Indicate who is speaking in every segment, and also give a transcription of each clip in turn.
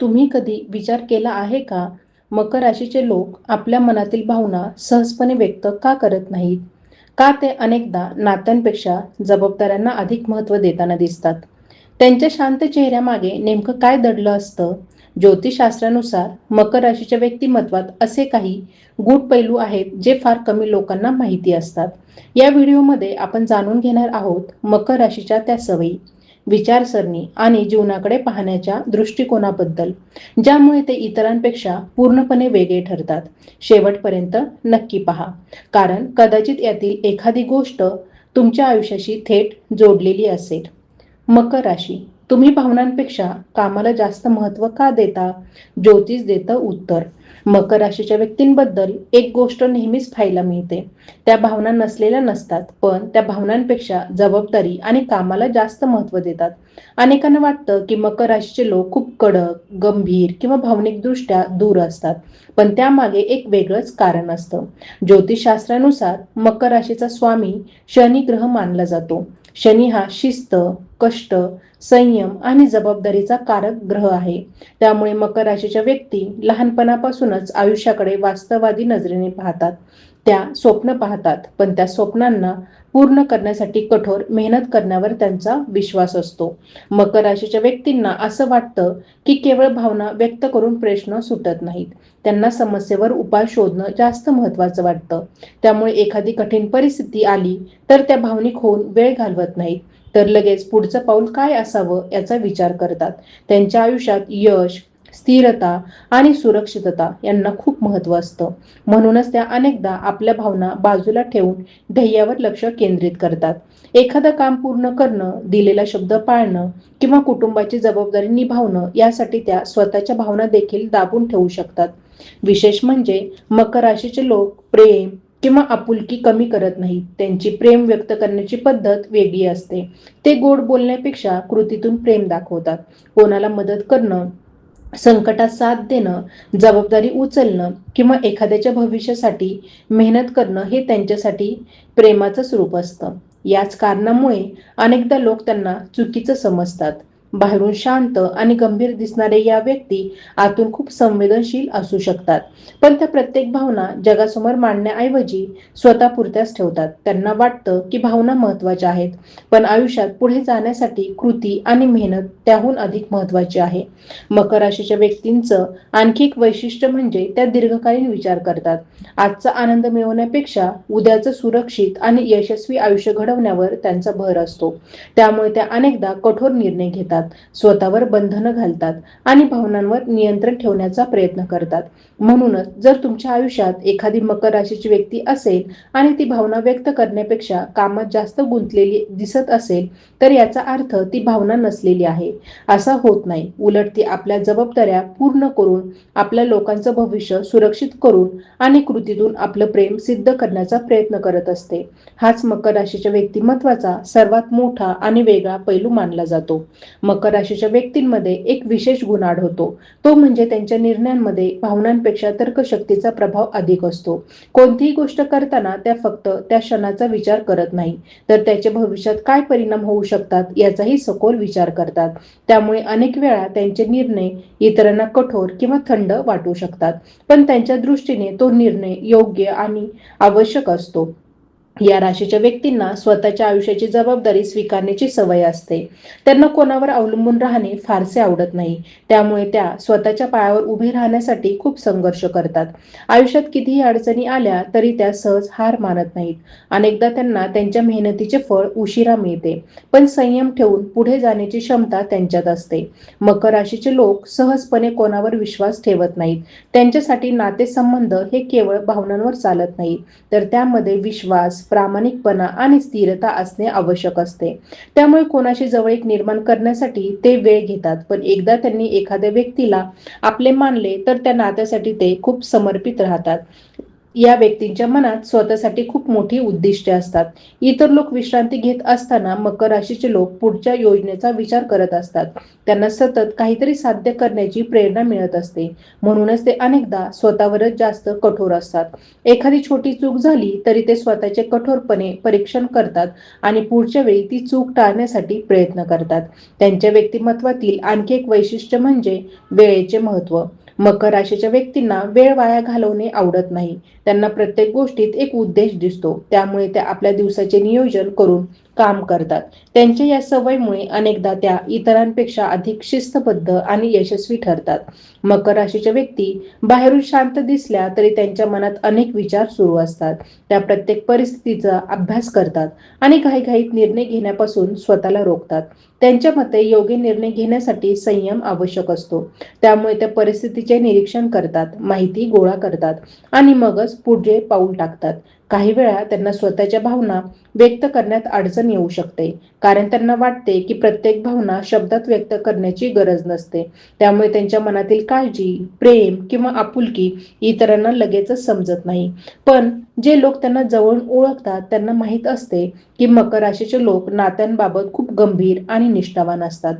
Speaker 1: तुम्ही कधी विचार केला आहे का? मकर राशीचे लोक आपल्या मनातील भावना सहजपणे व्यक्त का करत नाहीत? का ते अनेकदा नात्यांपेक्षा जबाबदाऱ्यांना अधिक महत्त्व देताना दिसतात? त्यांच्या शांत चेहऱ्यामागे नेमकं काय दडलं असतं? ज्योतिषशास्त्रानुसार मकर राशीच्या व्यक्तिमत्वात असे काही गूढ पैलू आहेत जे फार कमी लोकांना माहिती असतात. या व्हिडिओमध्ये आपण जाणून घेणार आहोत मकर राशीच्या त्या सवयी, विचारसरणी आणि जीवनाकडे पाहण्याच्या दृष्टिकोनाबद्दल, ज्यामुळे ते इतरांपेक्षा पूर्णपणे वेगळे ठरतात. शेवटपर्यंत नक्की पहा, कारण कदाचित यातील एखादी गोष्ट तुमच्या आयुष्याशी थेट जोडलेली असेल. मकर राशी, तुम्ही भावनांपेक्षा कामाला जास्त महत्त्व का देता? ज्योतिष देतं उत्तर. मकर राशीच्या व्यक्तींबद्दल एक गोष्ट नेहमीच पाहायला मिळते. त्या भावना नसलेल्या नसतात, पण त्या भावनांपेक्षा जबाबदारी आणि कामाला जास्त महत्त्व देतात. अनेकांना वाटतं की मकर राशीचे लोक खूप कडक, गंभीर किंवा भावनिकदृष्ट्या दूर असतात, पण त्यामागे एक वेगळंच कारण असतं. ज्योतिषशास्त्रानुसार मकर राशीचा स्वामी शनी ग्रह मानला जातो. शनी हा शिस्त, कष्ट, संयम आणि जबाबदारीचा कारक ग्रह आहे. त्यामुळे मकर राशीच्या व्यक्ती लहानपणापासूनच आयुष्याकडे वास्तववादी नजरेने पाहतात. त्या स्वप्न पाहतात, पण त्या स्वप्नांना पूर्ण करण्यासाठी कठोर मेहनत करण्यावर त्यांचा विश्वास असतो. मकर राशीच्या व्यक्तींना असं वाटतं की केवळ भावना व्यक्त करून प्रश्न सुटत नाहीत. त्यांना समस्येवर उपाय शोधणं जास्त महत्त्वाचं वाटतं. त्यामुळे एखादी कठीण परिस्थिती आली तर त्या भावनिक होऊन वेळ घालवत नाहीत, तर लगेच पुढचं पाऊल काय असावं याचा विचार करतात. त्यांच्या आयुष्यात यश, स्थिरता आणि सुरक्षितता यांना खूप महत्त्व असतं. म्हणूनच त्या अनेकदा आपल्या भावना बाजूला ठेवून ध्येयावर लक्ष केंद्रित करतात. एखादं काम पूर्ण करणं, दिलेला शब्द पाळणं किंवा कुटुंबाची जबाबदारी निभावणं यासाठी त्या स्वतःच्या भावना देखील दाबून ठेवू शकतात. विशेष म्हणजे मकर राशीचे लोक प्रेम किंवा आपुलकी कमी करत नाहीत. त्यांची प्रेम व्यक्त करण्याची पद्धत वेगळी असते. ते गोड बोलण्यापेक्षा कृतीतून प्रेम दाखवतात. कोणाला मदत करणं, संकटात साथ देणं, जबाबदारी उचलणं किंवा एखाद्याच्या भविष्यासाठी मेहनत करणं हे त्यांच्यासाठी प्रेमाचं स्वरूप असतं. याच कारणामुळे अनेकदा लोक त्यांना चुकीचं समजतात. बाहेरून शांत आणि गंभीर दिसणाऱ्या या व्यक्ती आतून खूप संवेदनशील असू शकतात, पण त्या प्रत्येक भावना जगासमोर मांडण्याऐवजी स्वतःपुरत्याच ठेवतात. त्यांना वाटतं की भावना महत्त्वाच्या आहेत, पण आयुष्यात पुढे जाण्यासाठी कृती आणि मेहनत त्याहून अधिक महत्त्वाची आहे. मकर राशीच्या व्यक्तींचं आणखी एक वैशिष्ट्य म्हणजे त्या दीर्घकालीन विचार करतात. आजचा आनंद मिळवण्यापेक्षा उद्याचं सुरक्षित आणि यशस्वी आयुष्य घडवण्यावर त्यांचा भर असतो. त्यामुळे त्या अनेकदा कठोर निर्णय घेतात, स्वतःवर बंधनं घालतात आणि भावनांवर नियंत्रण ठेवण्याचा प्रयत्न करतात. म्हणूनच जर तुमच्या आयुष्यात एखादी मकर राशीची व्यक्ती असेल आणि ती भावना व्यक्त करण्यापेक्षा कामात जास्त गुंतलेली दिसत असेल, तर याचा अर्थ ती भावना नसलेली आहे असा होत नाही. उलट ती आपल्या जबाबदाऱ्या पूर्ण करून, आपल्या लोकांचं भविष्य सुरक्षित करून आणि कृतीतून आपलं प्रेम सिद्ध करण्याचा प्रयत्न करत असते. हाच मकर राशीच्या व्यक्तिमत्वाचा सर्वात मोठा आणि वेगळा पैलू मानला जातो. मकर राशीच्या व्यक्तींमध्ये एक विशेष गुण आढळतो, तो म्हणजे त्यांच्या निर्णयांमध्ये भावनांपेक्षा तर्कशक्तीचा प्रभाव अधिक असतो. कोणतीही गोष्ट करताना त्या फक्त त्या क्षणाचा विचार करत नाही, तर त्याचे भविष्यात काय परिणाम होऊ शकतात याचाही सखोल विचार करतात. त्यामुळे अनेक वेळा त्यांचे निर्णय इतरांना कठोर किंवा थंड वाटू शकतात, पण त्यांच्या दृष्टीने तो निर्णय योग्य आणि आवश्यक असतो. या राशीच्या व्यक्तींना स्वतःच्या आयुष्याची जबाबदारी स्वीकारण्याची सवय असते. त्यांना कोणावर अवलंबून राहणे फारसे आवडत नाही. त्यामुळे त्या स्वतःच्या पायावर उभे राहण्यासाठी खूप संघर्ष करतात. आयुष्यात कितीही अडचणी आल्या तरी त्या सहज हार मानत नाहीत. अनेकदा त्यांना त्यांच्या मेहनतीचे फळ उशिरा मिळते, पण संयम ठेवून पुढे जाण्याची क्षमता त्यांच्यात असते. मकर राशीचे लोक सहजपणे कोणावर विश्वास ठेवत नाहीत. त्यांच्यासाठी नातेसंबंध हे केवळ भावनांवर चालत नाहीत, तर त्यामध्ये विश्वास, प्रामाणिकपणा आणि स्थिरता असणे आवश्यक असते. त्यामुळे कोणाशी जवळीक निर्माण करण्यासाठी ते वेळ घेतात, पण एकदा त्यांनी एखाद्या व्यक्तीला आपले मानले तर त्या नात्यासाठी ते खूप समर्पित राहतात. या व्यक्तींच्या मनात स्वतःसाठी खूप मोठी उद्दिष्टे असतात. इतर लोक विश्रांती घेत असताना मकर राशीचे लोक पुढच्या योजनेचा विचार करत असतात. त्यांना सतत काहीतरी साध्य करण्याची प्रेरणा मिळत असते. म्हणूनच ते अनेकदा स्वतःवरच जास्त कठोर असतात. एखादी छोटी चूक झाली तरी ते स्वतःचे कठोरपणे परीक्षण करतात आणि पुढच्या वेळी ती चूक टाळण्यासाठी प्रयत्न करतात. त्यांच्या व्यक्तिमत्वातील आणखी एक वैशिष्ट्य म्हणजे वेळेचे महत्त्व. मकर राशीच्या व्यक्तींना वेळ वाया घालवणे आवडत नाही. त्यांना प्रत्येक गोष्टीत एक उद्देश दिसतो. त्यामुळे ते आपल्या दिवसाचे नियोजन करून काम करतात. त्यांच्या या सवयीमुळे अनेकदा त्या इतरांपेक्षा अधिक शिस्तबद्ध आणि यशस्वी ठरतात. मकर राशीच्या व्यक्ती बाहेरून शांत दिसल्या तरी त्यांच्या मनात अनेक विचार सुरू असतात. त्या प्रत्येक परिस्थितीचा अभ्यास करतात आणि घाईघाईत निर्णय घेण्यापासून स्वतःला रोखतात. त्यांच्या मते योग्य निर्णय घेण्यासाठी संयम आवश्यक असतो. त्यामुळे त्या परिस्थितीचे निरीक्षण करतात, माहिती गोळा करतात आणि मगच पुढे पाऊल टाकतात. काही वेळा त्यांना स्वतःच्या भावना व्यक्त करण्यात अडचण येऊ शकते, कारण त्यांना वाटते की प्रत्येक भावना शब्दात व्यक्त करण्याची गरज नसते. त्यामुळे त्यांच्या मनातील काळजी, प्रेम किंवा आपुलकी इतरांना लगेचच समजत नाही. पण जे लोक त्यांना जवळून ओळखतात त्यांना माहीत असते की मकर राशीचे लोक नात्यांबाबत खूप गंभीर आणि निष्ठावान असतात.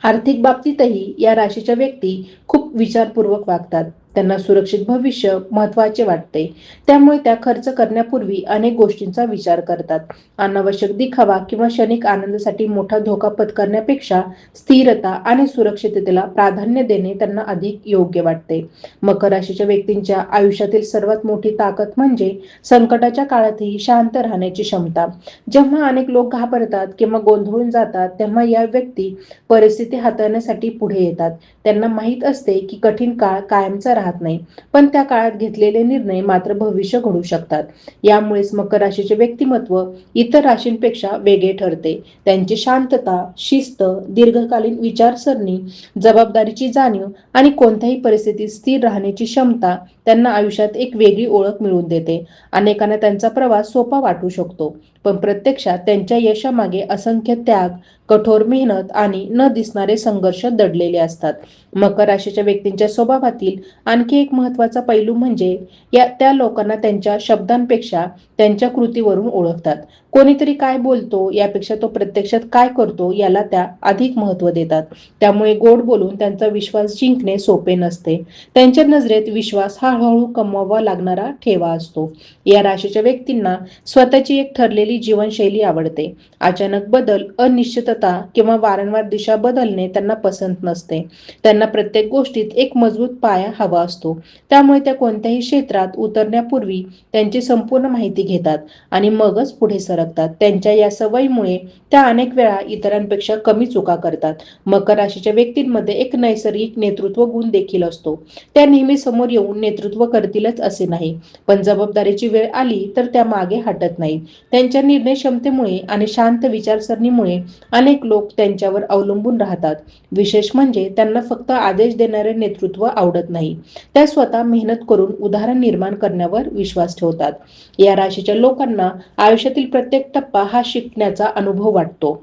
Speaker 1: आर्थिक बाबतीतही या राशीच्या व्यक्ती खूप विचारपूर्वक वागतात. त्यांना सुरक्षित भविष्य महत्त्वाचे वाटते. त्यामुळे त्या खर्च करण्यापूर्वी अनेक गोष्टींचा विचार करतात. अनावश्यक दिखावा किंवा क्षणिक आनंदासाठी मोठा धोका पत्करण्यापेक्षा स्थिरता आणि सुरक्षिततेला प्राधान्य देणे त्यांना अधिक योग्य वाटते. मकर राशीच्या व्यक्तींच्या आयुष्यातील सर्वात मोठी ताकद म्हणजे संकटाच्या काळातही शांत राहण्याची क्षमता. जेव्हा अनेक लोक घाबरतात किंवा गोंधळून जातात तेव्हा या व्यक्ती परिस्थिती हाताळण्यासाठी पुढे येतात. त्यांना माहीत असते की कठीण काळ कायमचा राहत नाही, पण त्या काळात घेतलेले निर्णय मात्र भविष्य घडू शकतात. यामुळेच मकर राशीचे व्यक्तिमत्व इतर राशींपेक्षा वेगळे ठरते. त्यांची शांतता, शिस्त, दीर्घकालीन विचारसरणी, जबाबदारीची जाणीव आणि कोणत्याही परिस्थितीत स्थिर राहण्याची क्षमता त्यांना आयुष्यात एक वेगळी ओळख मिळवून देते. अनेकांना त्यांचा प्रवास सोपा वाटू शकतो, पण प्रत्यक्षात त्यांच्या यशामागे असंख्य त्याग, कठोर मेहनत आणि न दिसणारे संघर्ष दडलेले असतात. मकर राशीच्या व्यक्तींच्या स्वभावातील आणखी एक महत्त्वाचा पैलू म्हणजे त्या लोकांना त्यांच्या शब्दांपेक्षा त्यांच्या कृतीवरून ओळखतात. कोणीतरी काय बोलतो यापेक्षा तो प्रत्यक्षात काय करतो याला त्या अधिक महत्त्व देतात. त्यामुळे गोड बोलून त्यांचा विश्वास जिंकणे सोपे नसते. त्यांच्या नजरेत विश्वास हा हळूहळू कमवावा लागणारा ठेवा असतो. या राशीच्या व्यक्तींना स्वतःची एक ठरलेली जीवनशैली आवडते. अचानक बदल, अनिश्चितता किंवा वारंवार दिशा बदलणे त्यांना पसंत नसते. त्यांना प्रत्येक गोष्टीत एक मजबूत पाया हवा असतो. त्यामुळे त्या कोणत्याही क्षेत्रात उतरण्यापूर्वी त्यांची संपूर्ण माहिती घेतात आणि मगच पुढे सरकतात. त्यांच्या या सवयीमुळे त्या अनेक वेळा इतरांपेक्षा कमी चुका करतात. मकर राशीच्या व्यक्तींमध्ये एक नैसर्गिक नेतृत्व गुण देखील असतो. त्या नेहमी समोर येऊन नेतृत्व करतीलच असे नाही, पण जबाबदारीची वेळ आली तर त्या मागे हटत नाहीत. त्यांच्या निर्णय क्षमतेमुळे आणि शांत विचारसरणीमुळे अनेक लोक त्यांच्यावर अवलंबून राहतात. विशेष म्हणजे त्यांना फक्त आदेश देणारे नेतृत्व आवडत नाही. त्या स्वतः मेहनत करून उदाहरण निर्माण करण्यावर विश्वास ठेवतात. या राशीच्या लोकांना आयुष्यातील प्रत्येक टप्पा हा शिकण्याचा अनुभव वाटतो.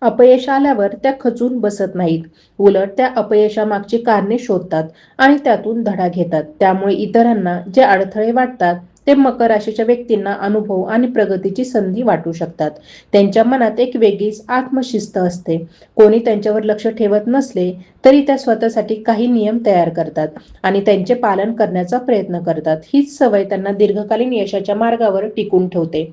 Speaker 1: अपयश आल्यावर त्या खचून बसत नाहीत. उलट त्या अपयशामागची कारणे शोधतात आणि त्यातून धडा घेतात. त्यामुळे इतरांना जे अडथळे वाटतात ते मकर राशीच्या व्यक्तींना अनुभव आणि प्रगतीची संधी वाटू शकतात. त्यांच्या मनात एक वेगळीच आत्मशिस्त असते. कोणी त्यांच्यावर लक्ष ठेवत नसले तरी त्या स्वतःसाठी काही नियम तयार करतात आणि त्यांचे पालन करण्याचा प्रयत्न करतात. हीच सवय त्यांना दीर्घकालीन यशाच्या मार्गावर टिकून ठेवते.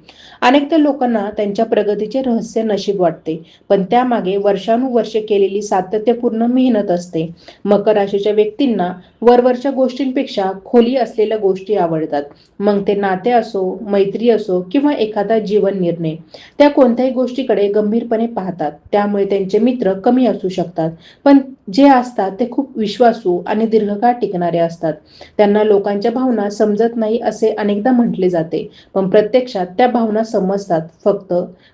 Speaker 1: अनेकदा लोकांना त्यांच्या प्रगतीचे रहस्य नशीब वाटते, पण त्यामागे वर्षानुवर्षे केलेली सातत्यपूर्ण मेहनत असते. मकर राशीच्या व्यक्तींना वरवरच्या गोष्टींपेक्षा खोली असलेल्या गोष्टी आवडतात. मग ते नाते असो, मैत्री असो किंवा एखादा जीवन निर्णय. त्या कोणत्याही गोष्टीकडे गंभीरपणे पाहतात. त्यामुळे त्यांचे मित्र कमी असू शकतात, पण जे असतात ते खूप विश्वासू आणि दीर्घकाळ टिकणारे असतात. त्यांना लोकांच्या भावना समजत नाही असे अनेकदा म्हटले जाते, पण प्रत्यक्षात त्या भावना समजतात. फक्त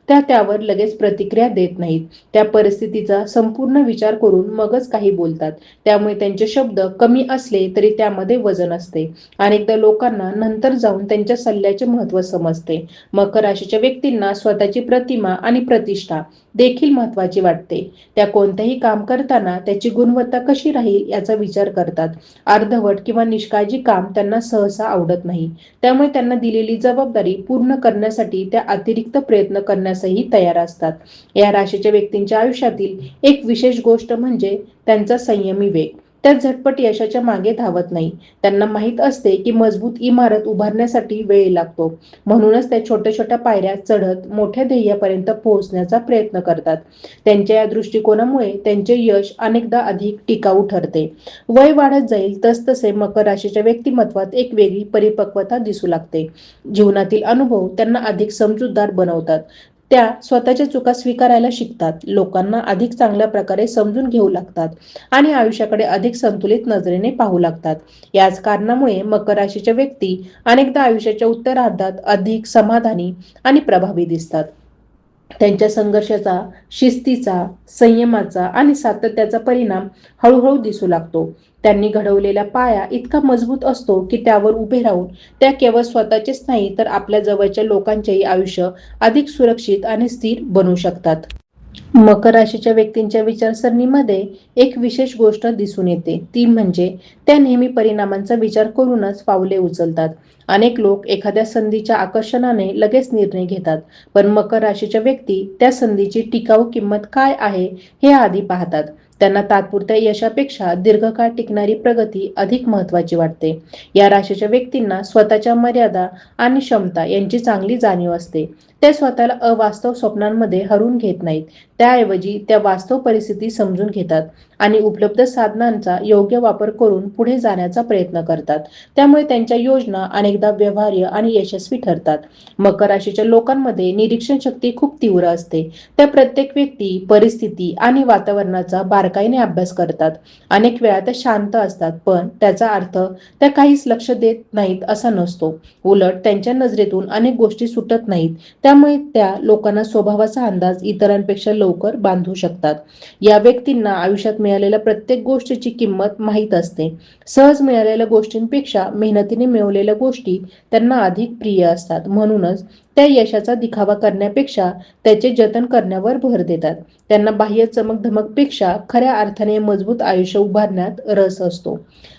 Speaker 1: त्या त्यावर लगेच प्रतिक्रिया देत नाहीत. त्या परिस्थितीचा संपूर्ण विचार करून मगच काही बोलतात. त्यामुळे त्यांचे शब्द कमी असले तरी त्यामध्ये वजन असते. अनेकदा लोकांना नंतर जाऊन जाऊन त्यांच्या सल्ल्याचे महत्त्व समजते. मकर राशीच्या व्यक्तींना स्वतःची प्रतिमा आणि प्रतिष्ठा देखील महत्त्वाची वाटते. त्या कोणतेही काम करताना त्याची गुणवत्ता कशी राहील याचा विचार करतात. अर्धवट किंवा निष्काळजी काम त्यांना सहसा आवडत नाही. त्यामुळे त्यांना दिलेली जबाबदारी पूर्ण करण्यासाठी त्या अतिरिक्त प्रयत्न करण्यासही तयार असतात. या राशीच्या व्यक्तींच्या आयुष्यातील एक विशेष गोष्ट म्हणजे त्यांचा संयमी वेग. त्या झटपट यशाच्या मागे धावत नाही. त्यांना माहीत असते की मजबूत इमारत उभारण्यासाठी वेळ लागतो. म्हणूनच त्या छोट्या छोट्या पायऱ्या चढत मोठ्या ध्येयापर्यंत पोहोचण्याचा प्रयत्न करतात. त्यांच्या या दृष्टिकोनामुळे त्यांचे यश अनेकदा अधिक टिकाऊ ठरते. वय वाढत जाईल तसतसे मकर राशीच्या व्यक्तिमत्वात एक वेगळी परिपक्वता दिसू लागते. जीवनातील अनुभव त्यांना अधिक समजूतदार बनवतात. त्या स्वतःच्या चुका स्वीकारायला शिकतात, लोकांना अधिक चांगल्या प्रकारे समजून घेऊ लागतात आणि आयुष्याकडे अधिक संतुलित नजरेने पाहू लागतात. याच कारणामुळे मकर राशीच्या व्यक्ती अनेकदा आयुष्याच्या उत्तरार्धात अधिक समाधानी आणि प्रभावी दिसतात. त्यांच्या संघर्षाचा, शिस्तीचा, संयमाचा आणि सातत्याचा परिणाम हळूहळू दिसू लागतो. त्यांनी घडवलेला पाया इतका मजबूत असतो की त्यावर उभे राहून त्या केवळ स्वतःचेच नाही तर आपल्या जवळच्या लोकांचेही आयुष्य अधिक सुरक्षित आणि स्थिर बनवू शकतात. मकर राशीच्या व्यक्तींच्या विचारसरणीमध्ये एक विशेष गोष्ट दिसून येते, ती म्हणजे त्या नेहमी परिणामांचा विचार करूनच पावले उचलतात. अनेक लोक एखाद्या संधीच्या आकर्षणाने लगेच निर्णय घेतात, पण मकर राशीच्या व्यक्ती त्या संधीची टिकाऊ किंमत काय आहे हे आधी पाहतात. त्यांना तात्पुरत्या यशापेक्षा दीर्घकाळ टिकणारी प्रगती अधिक महत्त्वाची वाटते. या राशीच्या व्यक्तींना स्वतःच्या मर्यादा आणि क्षमता यांची चांगली जाणीव असते. ते स्वतःला अवास्तव स्वप्नांमध्ये हरवून घेत नाहीत. त्याऐवजी त्या वास्तव परिस्थिती समजून घेतात आणि उपलब्ध साधनांचा योग्य वापर करून पुढे जाण्याचा प्रयत्न करतात. त्यामुळे त्यांच्या योजना अनेकदा व्यवहार्य आणि यशस्वी ठरतात. मकर राशीच्या लोकांमध्ये निरीक्षण शक्ती खूप तीव्र असते. त्या प्रत्येक व्यक्ती, परिस्थिती आणि वातावरणाचा बारकाईने अभ्यास करतात. अनेक वेळा त्या शांत असतात, पण त्याचा अर्थ त्या काहीच लक्ष देत नाहीत असा नसतो. उलट त्यांच्या नजरेतून अनेक गोष्टी सुटत नाहीत. त्यामुळे त्या लोकांना स्वभावाचा अंदाज इतरांपेक्षा लवकर बांधू शकतात. या व्यक्तींना आयुष्यात मिळालेल्या प्रत्येक गोष्टीची किंमत माहीत असते. सहज मिळालेल्या गोष्टींपेक्षा मेहनतीने मिळवलेल्या गोष्टी त्यांना अधिक प्रिय असतात. म्हणूनच त्या यशाचा दिखावा करण्यापेक्षा त्याचे जतन करण्यावर भर देतात. त्यांना बाह्य चमकधमकपेक्षा खऱ्या अर्थाने मजबूत आयुष्य उभारण्यात रस असतो.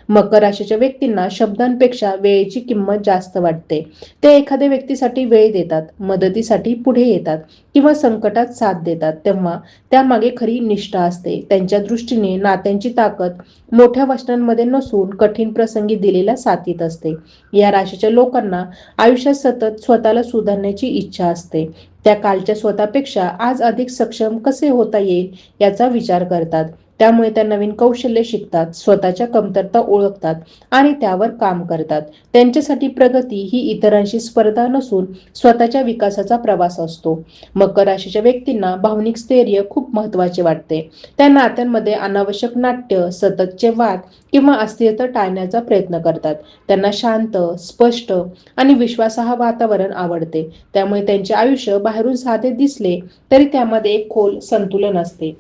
Speaker 1: मकर राशीच्या व्यक्तींना शब्दांपेक्षा वेळेची किंमत जास्त वाटते. ते एखाद्या व्यक्तीसाठी वेळ देतात, मदतीसाठी पुढे येतात किंवा संकटात साथ देतात तेव्हा त्यामागे खरी निष्ठा असते. त्यांच्या दृष्टीने नात्यांची ताकद मोठ्या वचनांमध्ये नसून कठीण प्रसंगी दिलेल्या साथीत असते. या राशीच्या लोकांना आयुष्यात सतत स्वतःला सुधारण्याची इच्छा असते. त्या कालच्या स्वतःपेक्षा आज अधिक सक्षम कसे होता येईल याचा विचार करतात. त्यामुळे त्या नवीन कौशल्य शिकतात, स्वतःच्या कमतरता ओळखतात आणि त्यावर काम करतात. त्यांच्यासाठी प्रगती ही इतरांशी स्पर्धा नसून स्वतःच्या विकासाचा प्रवास असतो. मकर राशीच्या व्यक्तींना भावनिक स्थैर्य खूप महत्त्वाचे वाटते. त्या नात्यांमध्ये अनावश्यक नाट्य, सततचे वाद किंवा अस्थिरता टाळण्याचा प्रयत्न करतात. त्यांना शांत, स्पष्ट आणि विश्वासार्ह वातावरण आवडते. त्यामुळे त्यांचे आयुष्य बाहेरून साधे दिसले तरी त्यामध्ये एक खोल संतुलन असते.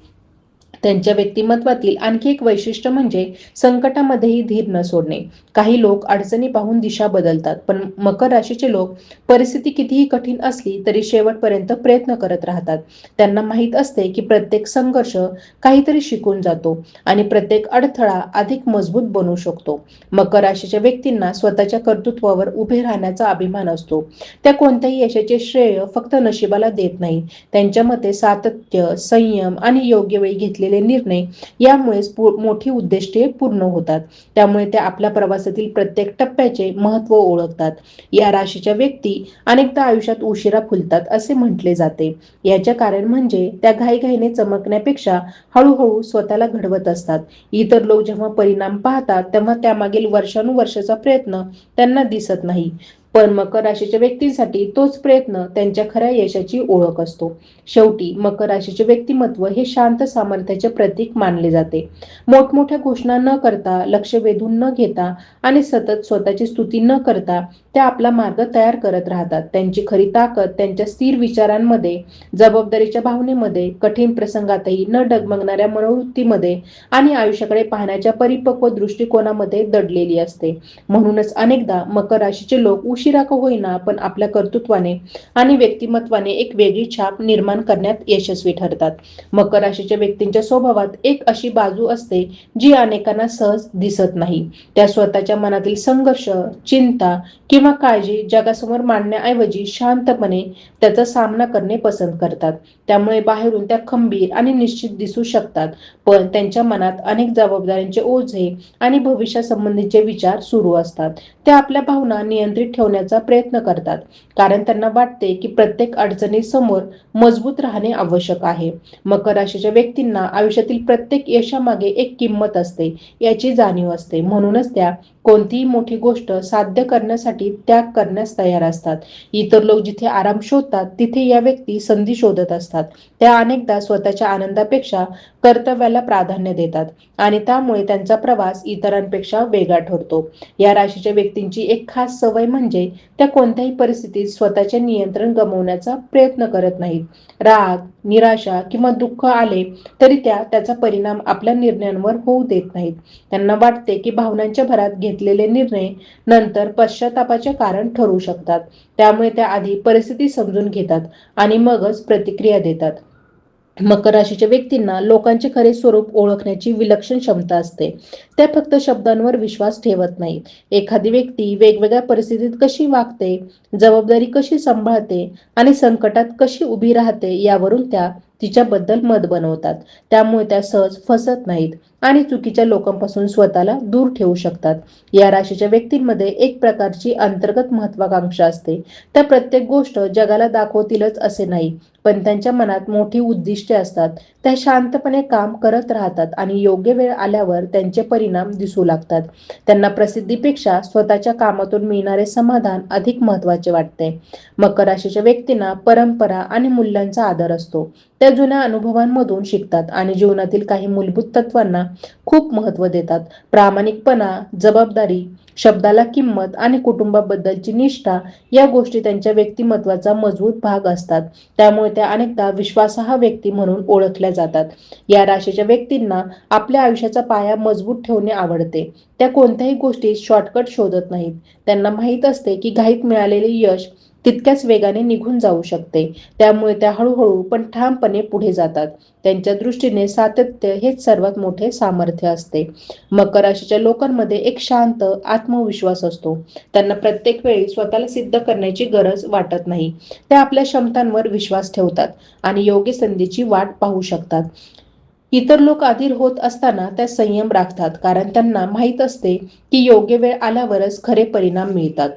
Speaker 1: त्यांच्या व्यक्तिमत्वातील आणखी एक वैशिष्ट्य म्हणजे संकटामध्येही धीर न सोडणे. काही लोक अडचणी पाहून दिशा बदलतात, पण मकर राशीचे लोक परिस्थिती कितीही कठीण असली तरी शेवटपर्यंत प्रयत्न करत राहतात. त्यांना माहीत असते की प्रत्येक संघर्ष काहीतरी शिकून जातो आणि प्रत्येक अडथळा अधिक मजबूत बनवू शकतो. मकर राशीच्या व्यक्तींना स्वतःच्या कर्तृत्वावर उभे राहण्याचा अभिमान असतो. त्या कोणत्याही यशाचे श्रेय फक्त नशिबाला देत नाही. त्यांच्या मते सातत्य, संयम आणि योग्य वेळी घेतलेले निर्णय यामुळेच मोठी उद्दिष्टे पूर्ण होतात. त्यामुळे त्या आपल्या प्रवासातील प्रत्येक टप्प्याचे महत्त्व ओळखतात. या राशीच्या व्यक्ती अनेकदा आयुष्यात उशिरा फुलतात असे म्हटले जाते. याचे कारण म्हणजे त्या घाईघाईने चमकण्यापेक्षा हळूहळू स्वतःला घडवत असतात. इतर लोक जेव्हा परिणाम पाहतात तेव्हा त्यामागील वर्षानुवर्षाचा प्रयत्न त्यांना दिसत नाही, पण मकर राशीच्या व्यक्तींसाठी तोच प्रयत्न त्यांच्या खऱ्या यशाची ओळख असतो. शेवटी मकर राशीचे व्यक्तिमत्व हे शांत सामर्थ्याचे प्रतीक मानले जाते. मोठमोठ्या घोषणा न करता, लक्ष वेधून न घेता आणि सतत स्वतःची स्तुती न करता त्या आपला मार्ग तयार करत राहतात. त्यांची खरी ताकद त्यांच्या स्थिर विचारांमध्ये, जबाबदारीच्या भावनेमध्ये, कठीण प्रसंगातही न डगमगणाऱ्या मनोवृत्तीमध्ये आणि आयुष्याकडे पाहण्याच्या परिपक्व दृष्टिकोनामध्ये दडलेली असते. म्हणूनच अनेकदा मकर राशीचे लोक उशिरा का होईना पण आपल्या कर्तृत्वाने आणि व्यक्तिमत्वाने एक वेगळी छाप निर्माण करण्यात यशस्वी ठरतात. मकर राशीच्या व्यक्तींच्या स्वभावात एक अशी बाजू असते जी अनेकांना सहज दिसत नाही. त्या स्वतःच्या मनातील संघर्ष, चिंता किंवा काळजी जगासमोर मांडण्याऐवजी शांतपणे त्याचा सामना करणे पसंत करतात. त्यामुळे बाहेरून त्या खंबीर आणि निश्चित दिसू शकतात, पण त्यांच्या मनात अनेक जबाबदाऱ्यांचे ओझे आणि भविष्यासंबंधीचे विचार सुरू असतात. ते आपल्या भावना नियंत्रित ठेवण्याचा प्रयत्न करतात, कारण त्यांना वाटते की प्रत्येक अडचणीसमोर मजबूत राहणे आवश्यक आहे. मकर राशीच्या व्यक्तींना आयुष्यातील प्रत्येक यशामागे एक किंमत असते याची जाणीव असते. म्हणूनच त्या कोणतीही मोठी गोष्ट साध्य करण्यासाठी त्याग करण्यास तयार असतात. इतर लोक जिथे आराम शोधतात तिथे या व्यक्ती संधी शोधत असतात. त्या अनेकदा स्वतःच्या आनंदापेक्षा कर्तव्याला प्राधान्य देतात आणि त्यामुळे त्यांचा प्रवास इतरांपेक्षा वेगळा ठरतो. या राशीच्या व्यक्तींची एक खास सवय म्हणजे त्या कोणत्याही परिस्थितीत स्वतःचे नियंत्रण गमावण्याचा प्रयत्न करत नाहीत. राग, निराशा किंवा दुःख आले तरी त्याचा परिणाम आपल्या निर्णयांवर होऊ देत नाहीत. त्यांना वाटते की भावनांच्या भरात घेतलेले निर्णय नंतर पश्चातापाचे कारण ठरू शकतात. त्यामुळे त्या आधी परिस्थिती समजून घेतात आणि मगच प्रतिक्रिया देतात. मकर राशीच्या व्यक्तींना लोकांचे खरे स्वरूप ओळखण्याची विलक्षण क्षमता असते. त्या फक्त शब्दांवर विश्वास ठेवत नाहीत. एखादी व्यक्ती वेगवेगळ्या परिस्थितीत कशी वागते, जबाबदारी कशी सांभाळते आणि संकटात कशी उभी राहते यावरून त्या तिच्याबद्दल मत बनवतात. त्यामुळे त्या सहज फसत नाहीत आणि चुकीच्या लोकांपासून स्वतःला दूर ठेवू शकतात. या राशीच्या व्यक्तींमध्ये एक प्रकारची अंतर्गत महत्वाकांक्षा असते. त्या प्रत्येक गोष्ट जगाला दाखवतीलच असे नाही, पण त्यांच्या मनात मोठी उद्दिष्टे असतात. त्या शांतपणे काम करत राहतात आणि योग्य वेळ आल्यावर त्यांचे परिणाम दिसू लागतात. त्यांना प्रसिद्धीपेक्षा स्वतःच्या कामातून मिळणारे समाधान अधिक महत्त्वाचे वाटते. मकर राशीच्या व्यक्तींना परंपरा आणि मूल्यांचा आदर असतो. त्या जुन्या अनुभवांमधून शिकतात आणि जीवनातील काही मूलभूत तत्वांना खूप महत्त्व देतात. प्रामाणिकपणा, जबाबदारी, शब्दाला किंमत आणि कुटुंबाबद्दलची निष्ठा या गोष्टी त्यांच्या व्यक्तिमत्वाचा मजबूत भाग असतात. त्यामुळे त्या अनेकदा विश्वासार्ह व्यक्ती म्हणून ओळखल्या जातात. या राशीच्या व्यक्तींना आपल्या आयुष्याचा पाया मजबूत ठेवणे आवडते. त्या कोणत्याही गोष्टीत शॉर्टकट शोधत नाहीत. त्यांना माहीत असते की घाईत मिळालेले यश तितक्याच वेगाने निघून जाऊ शकते. त्यामुळे त्या हळूहळू पण ठामपणे पुढे जातात. त्यांच्या दृष्टीने सातत्य हेच सर्वात मोठे सामर्थ्य असते. मकर राशीच्या लोकांमध्ये एक शांत आत्मविश्वास असतो. त्यांना प्रत्येक वेळी स्वतःला सिद्ध करण्याची गरज वाटत नाही. ते आपल्या क्षमतांवर विश्वास ठेवतात आणि योग्य संधीची वाट पाहू शकतात. इतर लोक अधीर होत असताना त्या संयम राखतात, कारण त्यांना माहीत असते की योग्य वेळ आल्यावरच खरे परिणाम मिळतात.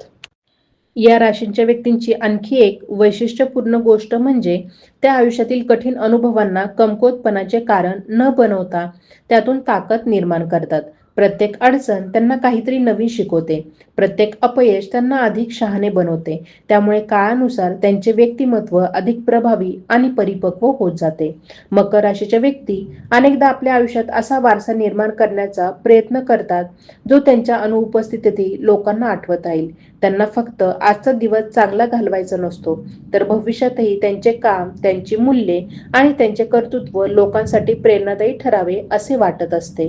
Speaker 1: या राशींच्या व्यक्तींची आणखी एक वैशिष्ट्यपूर्ण गोष्ट म्हणजे त्या आयुष्यातील कठीण अनुभवांना कमकुवतपणाचे कारण न बनवता त्यातून ताकद निर्माण करतात. प्रत्येक अडचण त्यांना काहीतरी नवीन शिकवते. प्रत्येक अपयश त्यांना अधिक शहाणे बनवते. त्यामुळे काळानुसार त्यांचे व्यक्तिमत्व अधिक प्रभावी आणि परिपक्व होत जाते. मकर राशीच्या व्यक्ती अनेकदा आपल्या आयुष्यात असा वारसा निर्माण करण्याचा प्रयत्न करतात जो त्यांच्या अनुपस्थितीतही लोकांना आठवत राहील. त्यांना फक्त आजचा दिवस चांगला घालवायचा नसतो, तर भविष्यातही त्यांचे काम, त्यांची मूल्ये आणि त्यांचे कर्तृत्व लोकांसाठी प्रेरणादायी ठरावे असे वाटत असते.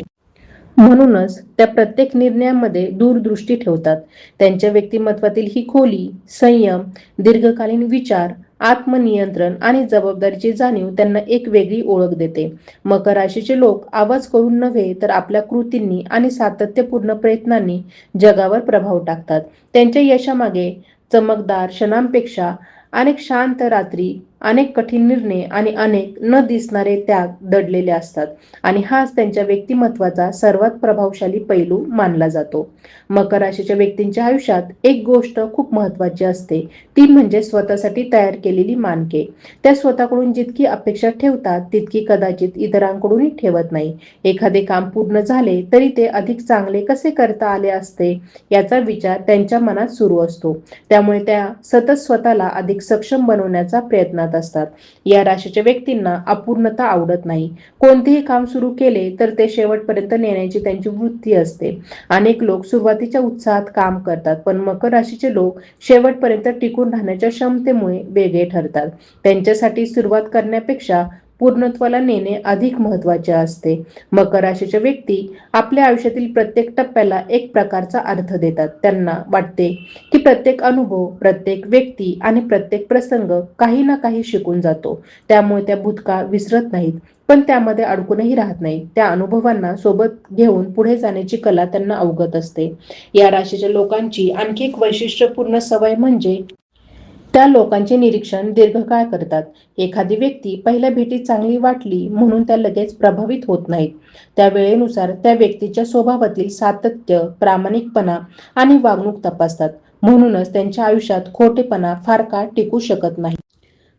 Speaker 1: म्हणूनच त्या प्रत्येक निर्णयामध्ये दूरदृष्टी ठेवतात. त्यांच्या व्यक्तिमत्वातील ही खोली, संयम, दीर्घकालीन विचार, आत्मनियंत्रण आणि जबाबदारीची जाणीव त्यांना एक वेगळी ओळख देते. मकर राशीचे लोक आवाज करून नव्हे तर आपल्या कृतींनी आणि सातत्यपूर्ण प्रयत्नांनी जगावर प्रभाव टाकतात. त्यांच्या यशामागे चमकदार क्षणांपेक्षा अनेक शांत रात्री, अनेक कठीण निर्णय आणि अनेक न दिसणारे त्याग दडलेले असतात आणि हाच त्यांच्या व्यक्तिमत्वाचा सर्वात प्रभावशाली पैलू मानला जातो. मकर राशीच्या व्यक्तींच्या आयुष्यात एक गोष्ट खूप महत्त्वाची असते, ती म्हणजे स्वतःसाठी तयार केलेली मानके. त्या स्वतःकडून जितकी अपेक्षा ठेवतात तितकी कदाचित इतरांकडूनही ठेवत नाही. एखादे काम पूर्ण झाले तरी ते अधिक चांगले कसे करता आले असते याचा विचार त्यांच्या मनात सुरू असतो. त्यामुळे त्या सतत स्वतःला अधिक सक्षम बनवण्याचा प्रयत्नात असतात. या राशीच्या व्यक्तींना अपूर्णता आवडत नाही. कोणतेही काम सुरू केले तर ते शेवटपर्यंत नेण्याची त्यांची वृत्ती असते. अनेक लोक सुरुवातीच्या उत्साहात काम करतात, पण मकर राशीचे लोक शेवटपर्यंत टिकून राहण्याच्या क्षमतेमुळे वेगळे ठरतात. त्यांच्यासाठी सुरुवात करण्यापेक्षा पूर्णत्वाला नेणे अधिक महत्त्वाचे असते. मकर राशीच्या व्यक्ती आपल्या आयुष्यातील प्रत्येक टप्प्याला एक प्रकारचा अर्थ देतात. त्यांना वाटते की प्रत्येक अनुभव, प्रत्येक व्यक्ती आणि प्रत्येक प्रसंग काही ना काही शिकून जातो. त्यामुळे त्या भूतकाळ विसरत नाहीत, पण त्यामध्ये अडकूनही राहत नाही. त्या अनुभवांना सोबत घेऊन पुढे जाण्याची कला त्यांना अवगत असते. या राशीच्या लोकांची आणखी एक वैशिष्ट्यपूर्ण सवय म्हणजे त्या लोकांचे निरीक्षण दीर्घकाळ करतात. एखादी व्यक्ती पहिल्या भेटीत चांगली वाटली म्हणून त्या लगेच प्रभावित होत नाहीत. त्या वेळेनुसार त्या व्यक्तीच्या स्वभावातील सातत्य, प्रामाणिकपणा आणि वागणूक तपासतात. म्हणूनच त्यांच्या आयुष्यात खोटेपणा फार काळ टिकू शकत नाही.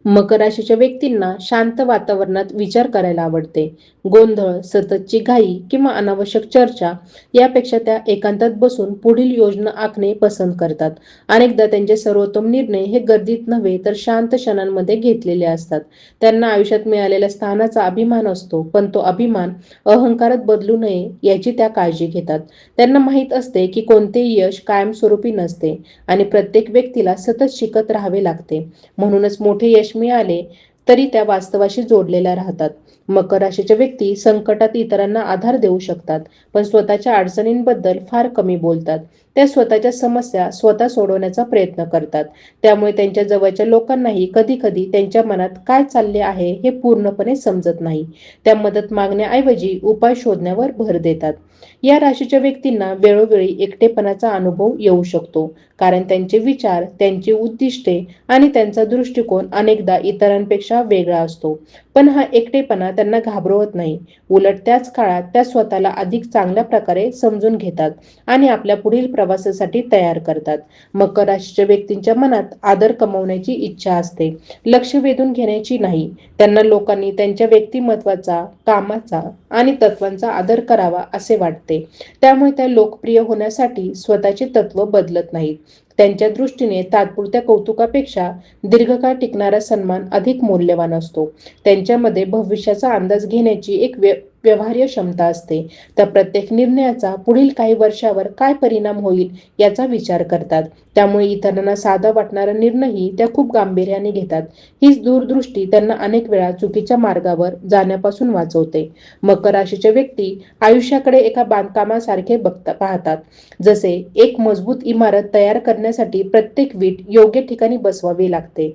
Speaker 1: मकर राशीच्या व्यक्तींना शांत वातावरणात विचार करायला आवडते. गोंधळ, सततची घाई किंवा अनावश्यक चर्चा यापेक्षा त्या एकांतात बसून पुढील योजना आखणे पसंत करतात. अनेकदा त्यांचे सर्वोत्तम निर्णय हे गर्दीत नव्हे तर शांत क्षणांमध्ये घेतलेले असतात. त्यांना आयुष्यात मिळालेल्या स्थानाचा अभिमान असतो, पण तो अभिमान अहंकारात बदलू नये याची त्या काळजी घेतात. त्यांना माहीत असते की कोणतेही यश कायमस्वरूपी नसते आणि प्रत्येक व्यक्तीला सतत शिकत राहावे लागते. म्हणूनच मोठे यश मिळाले तरी त्या वास्तवाशी जोडलेल्या राहतात. मकर राशीच्या व्यक्ती संकटात इतरांना आधार देऊ शकतात, पण स्वतःच्या अडचणींबद्दल फार कमी बोलतात. त्या स्वतःच्या समस्या स्वतः सोडवण्याचा प्रयत्न करतात. त्यामुळे त्यांच्या जवळच्या लोकांनाही कधी कधी त्यांच्या मनात काय चालले आहे हे पूर्णपणे समजत नाही. त्या मदत मागण्याऐवजी उपाय शोधण्यावर भर देतात. या राशीच्या व्यक्तींना वेळोवेळी एकटेपणाचा अनुभव येऊ शकतो, कारण त्यांचे विचार, त्यांची उद्दिष्टे आणि त्यांचा दृष्टिकोन अनेकदा इतरांपेक्षा वेगळा असतो. पण हा एकटेपणा त्यांना घाबरवत नाही. उलट त्याच काळात त्या स्वतःला अधिक चांगल्या प्रकारे समजून घेतात आणि आपल्या पुढील प्रवासासाठी तयार करतात. मकर राशीच्या व्यक्तींच्या मनात आदर कमवण्याची इच्छा असते, लक्ष वेधून घेण्याची नाही. त्यांना लोकांनी त्यांच्या व्यक्तिमत्वाचा, कामाचा आणि तत्वांचा आदर करावा असे वाटते. त्यामुळे त्या लोकप्रिय होण्यासाठी स्वतःचे तत्व बदलत नाहीत. त्यांच्या दृष्टीने तात्पुरत्या कौतुकापेक्षा दीर्घकाळ टिकणारा सन्मान अधिक मौल्यवान असतो. त्यांच्यामध्ये भविष्याचा अंदाज घेण्याची एक व्यवहार्य क्षमता असते. त्या प्रत्येक निर्णयाचा पुढील काही वर्षावर काय परिणाम होईल याचा विचार करतात. त्यामुळे इतरांना साधा वाटणारा निर्णयही त्या खूप गांभीर्याने घेतात. हीच दूरदृष्टी त्यांना अनेक वेळा चुकीच्या मार्गावर जाण्यापासून वाचवते. मकर राशीच्या व्यक्ती आयुष्याकडे एका बांधकामासारखे पाहतात. जसे एक मजबूत इमारत तयार करण्यासाठी प्रत्येक वीट योग्य ठिकाणी बसवावी लागते,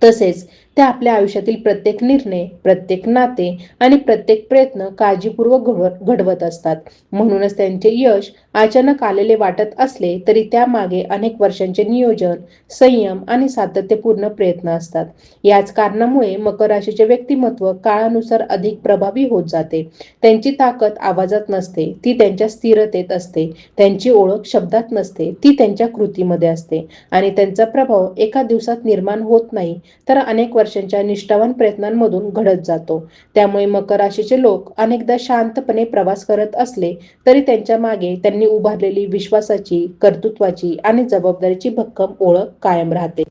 Speaker 1: तसेच त्या आपल्या आयुष्यातील प्रत्येक निर्णय, प्रत्येक नाते आणि प्रत्येक प्रयत्न काळजीपूर्वक घडवत असतात. म्हणूनच त्यांचे यश अचानक आलेले वाटत असले तरी त्यामागे अनेक वर्षांचे नियोजन, संयम आणि सातत्यपूर्ण प्रयत्न असतात. याच कारणामुळे मकर राशीचे व्यक्तिमत्व काळानुसार अधिक प्रभावी होत जाते. त्यांची ताकद आवाजात नसते, ती त्यांच्या स्थिरतेत असते. त्यांची ओळख शब्दात नसते, ती त्यांच्या कृतीमध्ये असते. आणि त्यांचा प्रभाव एका दिवसात निर्माण होत नाही, तर अनेक वर्षांच्या निष्ठावान प्रयत्नांमधून घडत जातो. त्यामुळे मकर राशीचे लोक अनेकदा शांतपणे प्रवास करत असले तरी त्यांच्या मागे त्यांनी उभारलेली विश्वासाची, कर्तृत्वाची आणि जबाबदारीची भक्कम ओळख कायम राहते.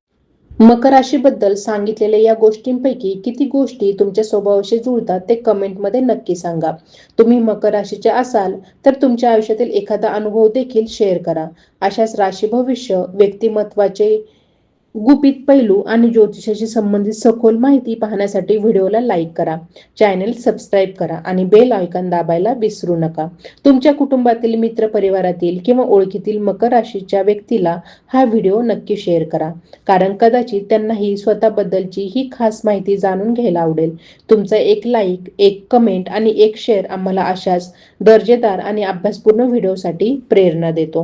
Speaker 1: मकर राशीबद्दल सांगितलेल्या या गोष्टींपैकी किती गोष्टी तुमच्या स्वभावाशी जुळतात ते कमेंटमध्ये नक्की सांगा. तुम्ही मकर राशीचे असाल तर तुमच्या आयुष्यातील एखादा अनुभव देखील शेअर करा. अशाच राशी भविष्य, व्यक्तिमत्वाचे गुपित पैलू आणि ज्योतिषाशी संबंधित सखोल माहिती पाहण्यासाठी व्हिडिओला लाईक करा, चॅनल सबस्क्राईब करा आणि बेल आयकॉन दाबायला विसरू नका. तुमच्या कुटुंबातील, मित्र परिवारातील किंवा ओळखीतील मकर राशीच्या व्यक्तीला हा व्हिडिओ नक्की शेअर करा, कारण कदाचित त्यांनाही स्वतःबद्दलची ही खास माहिती जाणून घ्यायला आवडेल. तुमचा एक लाईक, एक कमेंट आणि एक शेअर आम्हाला अशाच दर्जेदार आणि अभ्यासपूर्ण व्हिडिओसाठी प्रेरणा देतो.